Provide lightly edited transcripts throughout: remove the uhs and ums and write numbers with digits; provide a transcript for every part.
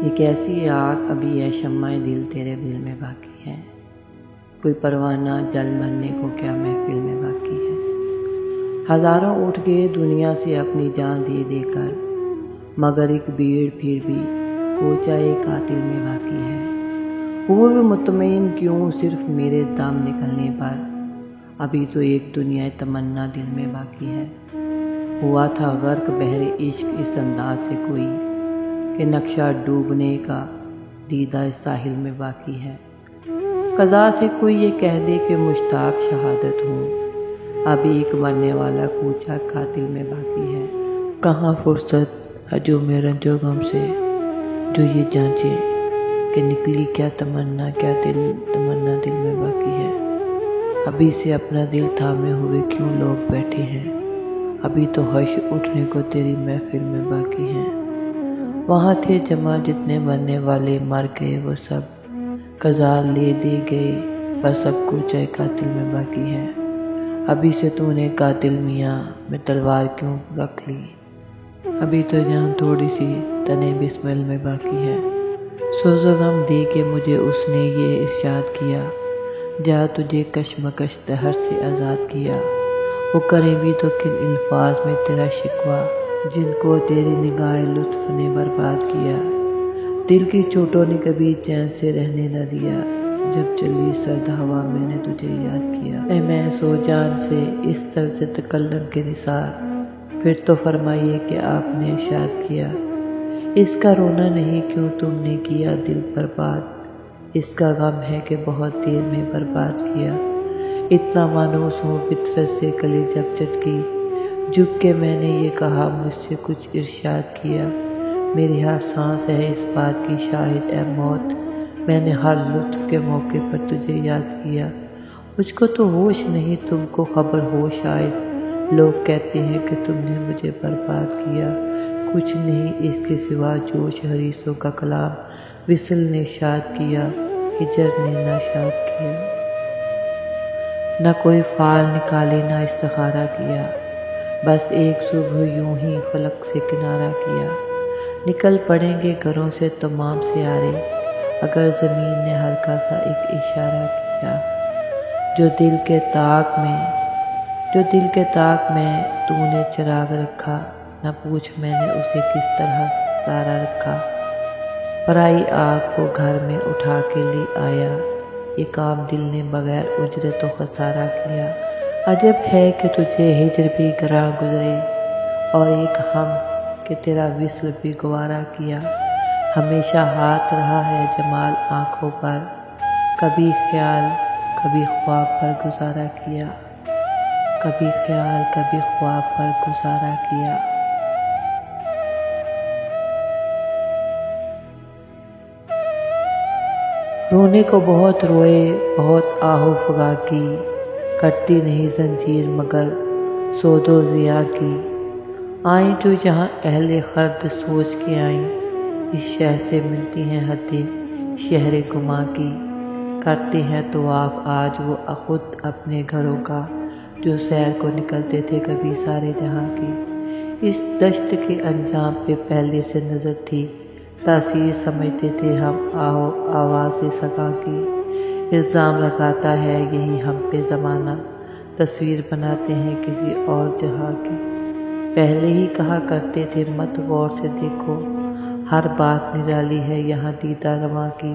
ایک ایسی آگ ابھی ہے شمع دل تیرے دل میں باقی ہے، کوئی پروانہ جل مرنے کو کیا محفل میں باقی ہے۔ ہزاروں اٹھ گئے دنیا سے اپنی جان دے دے کر، مگر ایک بھیڑ پھر بھی کوچہ ایک قاتل میں باقی ہے۔ وہ بھی مطمئن کیوں صرف میرے دم نکلنے پر، ابھی تو ایک دنیا تمنا دل میں باقی ہے۔ ہوا تھا غرق بحر عشق اس انداز سے کوئی، کہ نقشہ ڈوبنے کا دیدہ ساحل میں باقی ہے۔ قضا سے کوئی یہ کہہ دے کہ مشتاق شہادت ہوں، ابھی ایک مرنے والا کوچہ قاتل میں باقی ہے۔ کہاں فرصت ہجوم رنج و غم سے جو یہ جانچے کہ نکلی کیا تمنا تمنا دل میں باقی ہے۔ ابھی سے اپنا دل تھامے ہوئے کیوں لوگ بیٹھے ہیں، ابھی تو ہوش اٹھنے کو تیری محفل میں باقی ہے۔ وہاں تھے جمع جتنے مرنے والے، مر گئے وہ سب، قضا لے دے گئے، بس اب کوچہ قاتل میں باقی ہے۔ ابھی سے تو نے قاتل میاں میں تلوار کیوں رکھ لی، ابھی تو جان تھوڑی سی تنے بسمل میں باقی ہے۔ سوز و غم دے کے مجھے اس نے یہ ارشاد کیا، جا تجھے کشمکش دہر سے آزاد کیا۔ وہ کریں بھی تو کن الفاظ میں تیرا شکوہ، جن کو تیری نگاہ لطف نے برباد کیا۔ دل کی چوٹوں نے کبھی چین سے رہنے نہ دیا، جب چلی سرد ہوا میں نے تجھے یاد کیا۔ اے میں سو جان سے اس طرز تکلم کے نثار، پھر تو فرمائیے کہ آپ نے ارشاد کیا۔ اس کا رونا نہیں کیوں تم نے کیا دل برباد، اس کا غم ہے کہ بہت دیر میں برباد کیا۔ اتنا مانوس ہوں فطرت سے کلی جب چٹکی، جھک کے میں نے یہ کہا مجھ سے کچھ ارشاد کیا۔ میری ہر سانس ہے اس بات کی شاہد اے موت، میں نے ہر لطف کے موقع پر تجھے یاد کیا۔ مجھ کو تو ہوش نہیں تم کو خبر ہو شاید، لوگ کہتے ہیں کہ تم نے مجھے برباد کیا۔ کچھ نہیں اس کے سوا جوش حریصوں کا کلام، وصل نے شاد کیا، ہجر نے ناشاد کیا۔ نہ کوئی فال نکالے نہ استخارہ کیا، بس ایک صبح یوں ہی فلک سے کنارہ کیا۔ نکل پڑیں گے گھروں سے تمام سیارے، اگر زمین نے ہلکا سا ایک اشارہ کیا۔ جو دل کے طاق میں تو نے چراغ رکھا، نہ پوچھ میں نے اسے کس طرح ستارہ رکھا۔ پرائی آگ کو گھر میں اٹھا کے لے آیا، یہ کام دل نے بغیر اجرت و خسارہ کیا۔ عجب ہے کہ تجھے ہجر بھی گراں گزرے، اور ایک ہم کہ تیرا وصل بھی گوارا کیا۔ ہمیشہ ہاتھ رہا ہے جمال آنکھوں پر، کبھی خیال کبھی خواب پر گزارا کیا، کبھی خیال کبھی خواب پر گزارا کیا۔ رونے کو بہت روئے بہت آہو فغاں کی، کٹتی نہیں زنجیر مگر سود و ضیاء کی۔ آئیں جو یہاں اہل خرد سوچ کے آئیں، اس شہر سے ملتی ہیں حدیں شہر گماں کی۔ کرتے ہیں طواف آج وہ خود اپنے گھروں کا، جو سیر کو نکلتے تھے کبھی سارے جہاں کی۔ اس دشت کے انجام پہ پہلے سے نظر تھی، تاثیر سمجھتے تھے ہم آہو آواز سگاں کی۔ الزام لگاتا ہے یہی ہم پہ زمانہ، تصویر بناتے ہیں کسی اور جہاں کی۔ پہلے ہی کہا کرتے تھے مت غور سے دیکھو، ہر بات نرالی ہے یہاں دیدہ رواں کی۔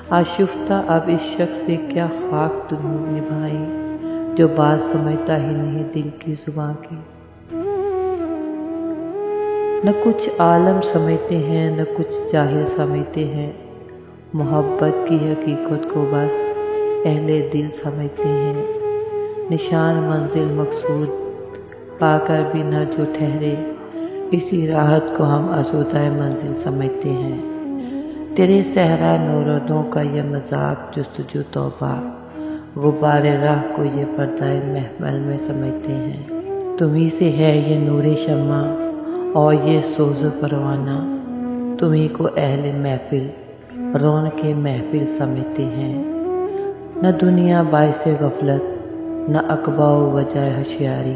آشفتہ اب اس شخص سے کیا خاک نبھائیں، جو بات سمجھتا ہی نہیں دل کی زباں کی۔ نہ کچھ عالم سمجھتے ہیں نہ کچھ جاہل سمجھتے ہیں، محبت کی حقیقت کو بس اہل دل سمجھتے ہیں۔ نشان منزل مقصود پا کر بھی نہ جو ٹھہرے، اسی راحت کو ہم آسودہ منزل سمجھتے ہیں۔ تیرے صحرا نوردوں کا یہ مذاق جستجو توبہ، غبار راہ کو یہ پردہ محمل میں سمجھتے ہیں۔ تمہیں سے ہے یہ نور شمع اور یہ سوز و پروانہ، تمہیں کو اہل محفل رونق محفل سمجھتے ہیں۔ نہ دنیا باعث غفلت نہ عقبہ و وجہ ہوشیاری،